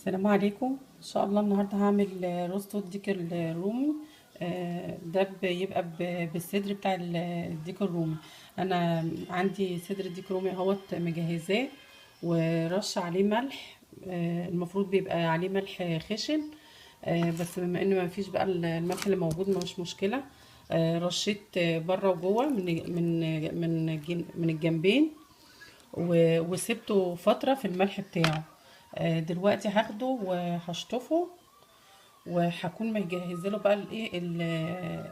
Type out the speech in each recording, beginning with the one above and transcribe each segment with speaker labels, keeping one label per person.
Speaker 1: السلام عليكم. ان شاء الله النهارده هعمل روست الديك الرومي. ده بيبقى بالصدر بتاع الديك الرومي. انا عندي صدر ديك رومي اهوت مجهزاه ورش عليه ملح. المفروض بيبقى عليه ملح خشن. بس بما ان ما فيش بقى الملح اللي موجود مش مشكله. رشيت بره وجوه من الجنبين. وسبته فترة في الملح بتاعه. دلوقتي هاخده وهشطفه وهكون مجهزه له بقى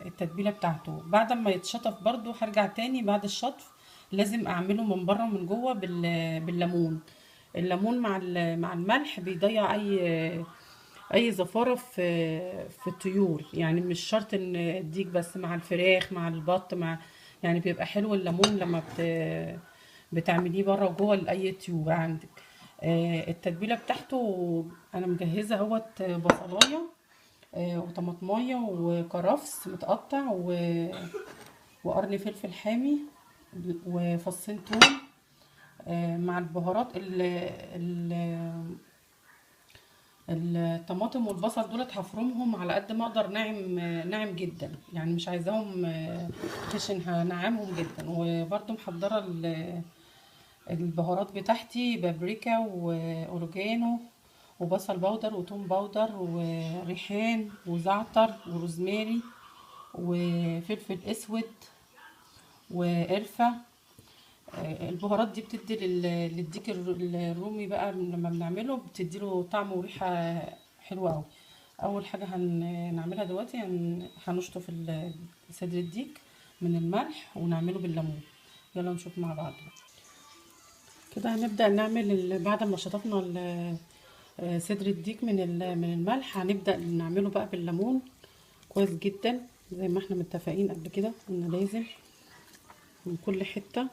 Speaker 1: التتبيله بتاعته. بعد ما يتشطف برضو هرجع تاني بعد الشطف. لازم اعمله من بره ومن جوه بالليمون. الليمون مع الملح بيضيع اي زفاره في الطيور، يعني مش شرط ان الديك بس، مع الفراخ مع البط يعني بيبقى حلو الليمون لما بتعمليه بره وجوه لاي طيور عندك. التتبيله بتاعته انا مجهزه اهوت بصلايه وطماطمايه وكرفس متقطع وقرن فلفل حامي وفصين توم. مع البهارات الطماطم والبصل دولت هفرمهم على قد ما اقدر ناعم، ناعم جدا، يعني مش عايزاهم خشن، هنعمهم جدا. وبرده محضره البهارات بتاعتي: بابريكا واوريجانو وبصل بودر وتوم بودر وريحان وزعتر وروزماري وفلفل اسود وقرفة. البهارات دي بتدي للديك الرومي بقى لما بنعمله بتديله طعم وريحة حلوة قوي. اول حاجة هنعملها دلوقتي هنشطف صدر الديك من الملح ونعمله بالليمون. يلا نشوف مع بعض كده. هنبدأ نعمل بعد ما شطفنا صدر الديك من الملح، هنبدأ نعمله بقى بالليمون كويس جدا زي ما احنا متفقين قبل كده ان لازم من كل حتة.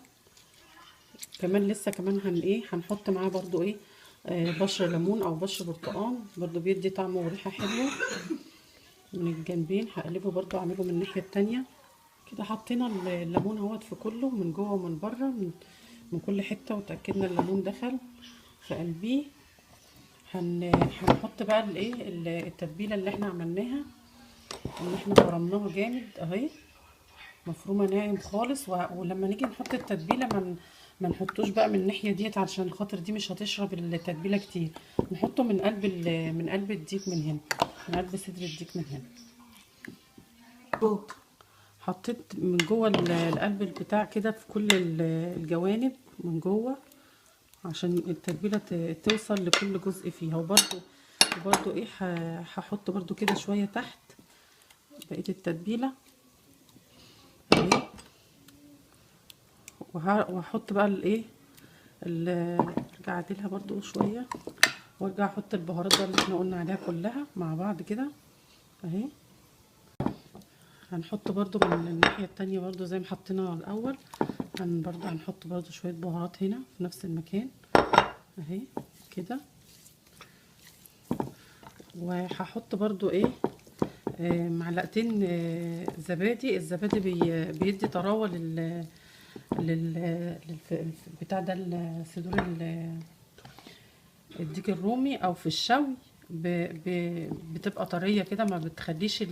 Speaker 1: كمان لسه كمان هنحط معاه برضو بشر ليمون او بشر برتقان، برضو بيدي طعم وريحة حلوة. من الجنبين هقلبه برضو، اعمله من الناحية التانية كده. حطينا الليمون اهوت في كله من جوه ومن بره من كل حتة، وتأكدنا الليمون دخل في قلبيه. هنحط بقى التتبيله اللي احنا عملناها، اللي احنا فرمناها جامد اهي، مفرومه ناعم خالص. ولما نيجي نحط التتبيله ما نحطوش بقى من الناحيه ديت علشان خاطر دي مش هتشرب التتبيله كتير. نحطه من قلب الديك من هنا، من قلب صدر الديك من هنا. حطيت من جوه القلب البتاع كده في كل الجوانب من جوه عشان التتبيله توصل لكل جزء فيها. وبرده هحط برده كده شويه تحت بقيه التتبيله اهي. وهحط بقى ارجع اعدلها برده شويه، وارجع احط البهارات بقى اللي احنا قلنا عليها كلها مع بعض كده اهي. هنحط برده من الناحيه التانية برده زي ما حطينا الاول. برده هنحط برده شويه بهارات هنا في نفس المكان اهي كده. وهحط برضو معلقتين زبادي. الزبادي بيدي طراوه بتاع ده صدور الديك الرومي، او في الشوي بتبقى طريه كده، ما بتخليش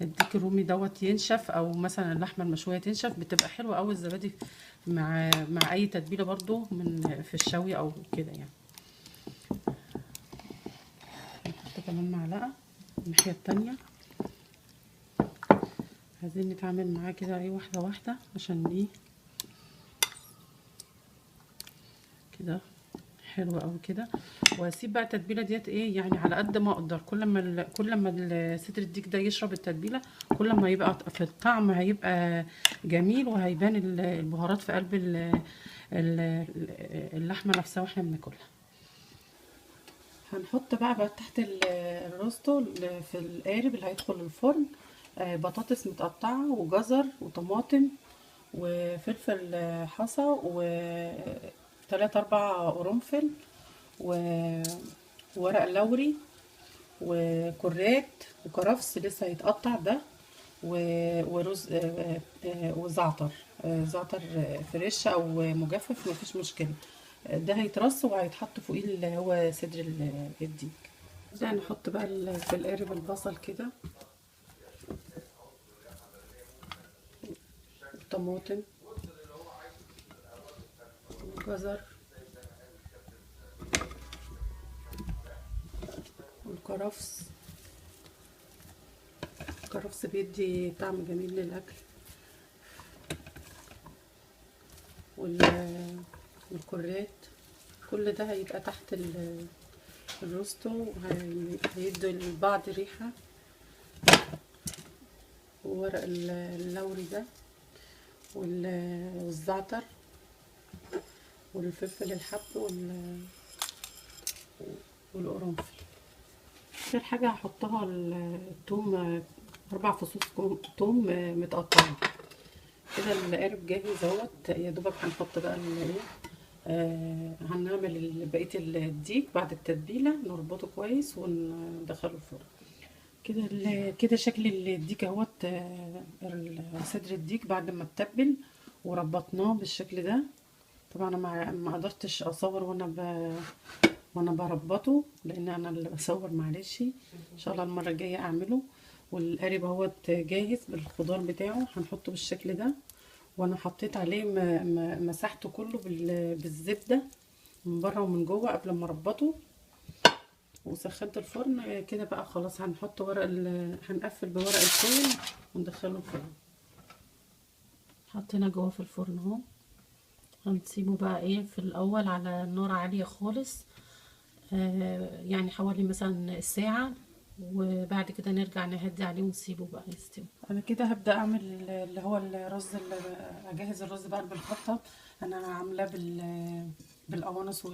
Speaker 1: الديك الرومي دوت ينشف، او مثلا اللحمه المشويه تنشف. بتبقى حلوه قوي الزبادي مع اي تتبيله برضو في الشوي او كده يعني. نحط كمان معلقه الناحيه التانية. عايزين نتعامل معاه كده واحده واحده عشان كده حلوه قوي كده. وهسيب بقى التتبيله ديت يعني على قد ما اقدر. كل ما صدر الديك ده يشرب التتبيله، كل ما يبقى في الطعم هيبقى جميل، وهيبان البهارات في قلب اللحمه نفسها واحنا بناكلها. هنحط بقى تحت الروستو في القالب اللي هيدخل الفرن بطاطس متقطعه وجزر وطماطم وفلفل حصى وتلات اربع قرنفل وورق لوري وكرات وكرفس لسه هيتقطع ده ورز وزعتر، زعتر فريش او مجفف مفيش مشكله. ده هيترص وهيتحط فوقيه اللي هو صدر الديك. نبدأ نحط بقى في القارب البصل كده، الطماطم والجزر والكرفس. الكرفس بيدي طعم جميل للأكل، والكرات. كل ده هيبقى تحت الروستو، هيدي لبعض ريحة. وورق اللوري ده والزعتر والفلفل الحب والقرنفل. اخر حاجة هحطها التوم، 4 فصوص توم متقطعين كده. القارب جاهز اهوت، يا دوبك هنحط بقى هنعمل بقية الديك بعد التتبيلة، نربطه كويس وندخله الفرن. كده شكل الديك اهوت، صدر الديك بعد ما اتبل وربطناه بالشكل ده. طبعا انا ما قدرتش اصور وانا بربطه، لان انا اللي بصور، معلش. ان شاء الله المره الجايه اعمله. والقارب اهوت جاهز بالخضار بتاعه، هنحطه بالشكل ده. وانا حطيت عليه مسحته كله بالزبده من بره ومن جوه قبل ما اربطه، وسخنت الفرن. كده بقى خلاص هنحط هنقفل بورق الفويل وندخله الفرن. حطينا جوه في الفرن اهو. هنسيبه بقى ايه في الاول على نار عاليه خالص، يعني حوالي مثلا ساعه، وبعد كده نرجع نهدي عليه ونسيبه بقى يستوي. انا كده هبدا اعمل اللي هو الرز، اجهز الرز بقى بالخلطه. انا عاملاه بالقوانص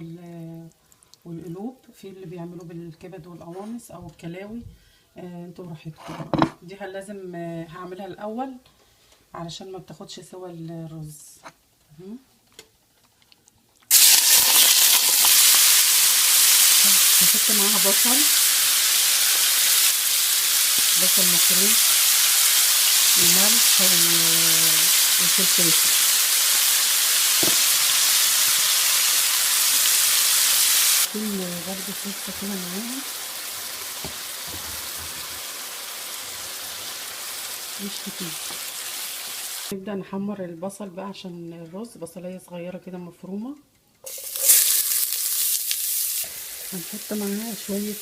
Speaker 1: والقلوب. في اللي بيعملوه بالكبد والقوانص او الكلاوي، انتوا براحتكم. دي لازم هعملها الاول علشان ما بتاخدش سوا الرز. هحط معاها بصل مفروم وملح وفلفل اسود. برضه صلصه كده معاها، مش كتير. نبدأ نحمر البصل بقى عشان الرز. بصلاية صغيرة كده مفرومة. هنحط معاها شوية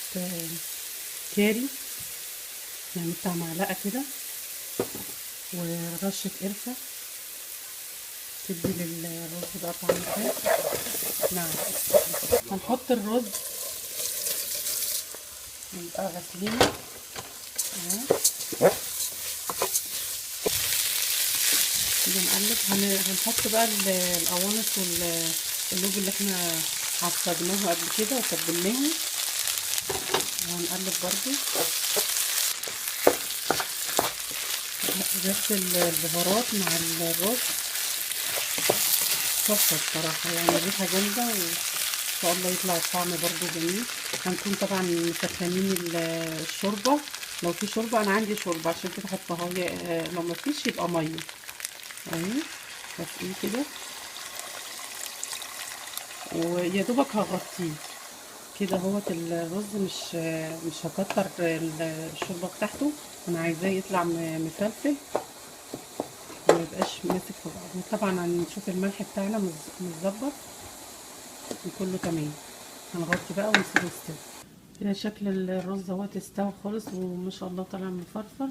Speaker 1: كاري، يعني بتاع معلقة كده، ورشة قرفة تدي للرز بقى طعم حلو. نعم. هنحط الرز نبقى غسلينه كده، نقلب. هنحط بقى القوانص والقلوب اللي احنا عصجناها قبل كده وتبلناها، وهنقلب برضو. ريحة البهارات مع الرز تحفة بصراحة، يعني الريحة جامدة، وإن شاء الله يطلع الطعم برضو جميل. هنكون طبعا مسخنين الشوربة، لو في شوربة. أنا عندي شوربة عشان كده حطها، لو مفيش يبقى مية اهي. بس كده، ويا دوبك هغطيه كده. هوت الرز مش هكتر الشوربه بتاعته، انا عايزاه يطلع مفلفل ميبقاش ماسك في بعضه. طبعا هنشوف الملح بتاعنا متظبط وكله تمام. هنغطي بقى ونسيبه يستوي. كده شكل الرز اهوت استوى خالص، وما شاء الله طالع مفرفر،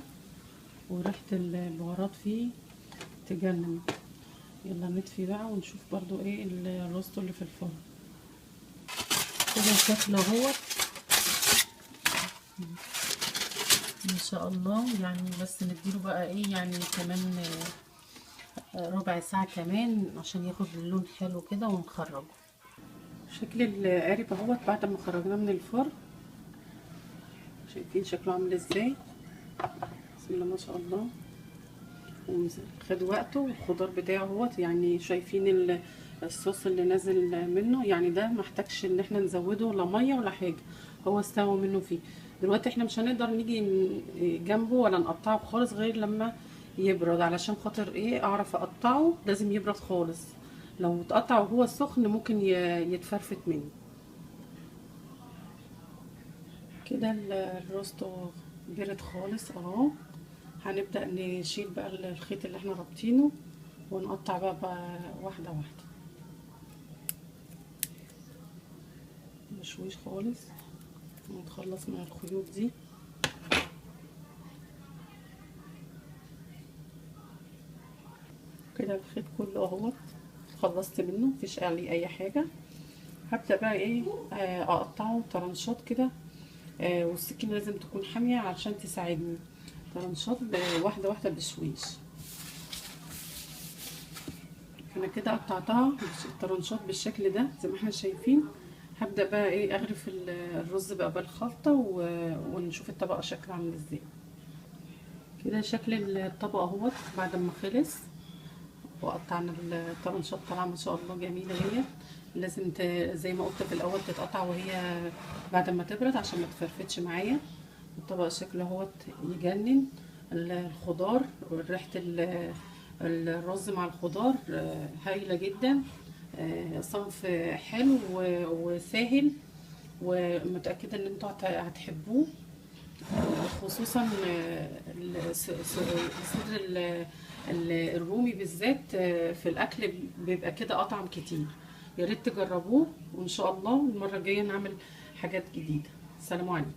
Speaker 1: وريحه البهارات فيه تجنن. يلا نطفي بقى ونشوف برضو ايه الرز اللي في الفرن. كده شكله اهوت ما شاء الله. يعني بس نديله بقى ايه، يعني كمان ربع ساعة كمان عشان ياخد اللون حلو كده ونخرجه. شكل القارب اهوت بعد ما خرجناه من الفرن. شايفين شكله عامل ازاي؟ بسم الله ما شاء الله. خد وقته، والخضار بتاعه اهوت، يعني شايفين الصوص اللي نازل منه، يعني ده محتاجش ان احنا نزوده لا ميه ولا حاجه، هو استوى منه فيه. دلوقتي احنا مش هنقدر نيجي جنبه ولا نقطعه خالص غير لما يبرد، علشان خاطر ايه اعرف اقطعه لازم يبرد خالص. لو اتقطع وهو سخن ممكن يتفرفت مني. كده الروستو برد خالص اهو. هنبدأ نشيل بقى الخيط اللي احنا رابطينه ونقطع بقى واحدة واحدة، مشويش خالص ونتخلص من الخيوط دي. كده الخيط كله اهوت خلصت منه، مفيش عليه اي حاجة. هبدأ بقى ايه اقطعه طرنشات كده. والسكينة لازم تكون حامية علشان تساعدني. طرنشات واحدة واحدة بشويش. انا كده قطعتها طرنشات بالشكل ده زي ما احنا شايفين. هبدأ بقى ايه اغرف الرز بقى بالخلطة ونشوف الطبق شكله عامل ازاي. كده شكل الطبق اهوت بعد ما خلص وقطعنا الطرنشات، طالعه ما شاء الله جميله. هي لازم زي ما قلت في الاول تتقطع وهي بعد ما تبرد عشان ما تفرفتش معايا. الطبق شكله اهوت يجنن. الخضار وريحه الرز مع الخضار هايله جدا. صنف حلو وسهل، ومتاكده ان انتوا هتحبوه. خصوصا صدر الرومي بالذات في الاكل بيبقى كده اطعم كتير. يا ريت تجربوه، وان شاء الله المره الجايه نعمل حاجات جديده. السلام عليكم.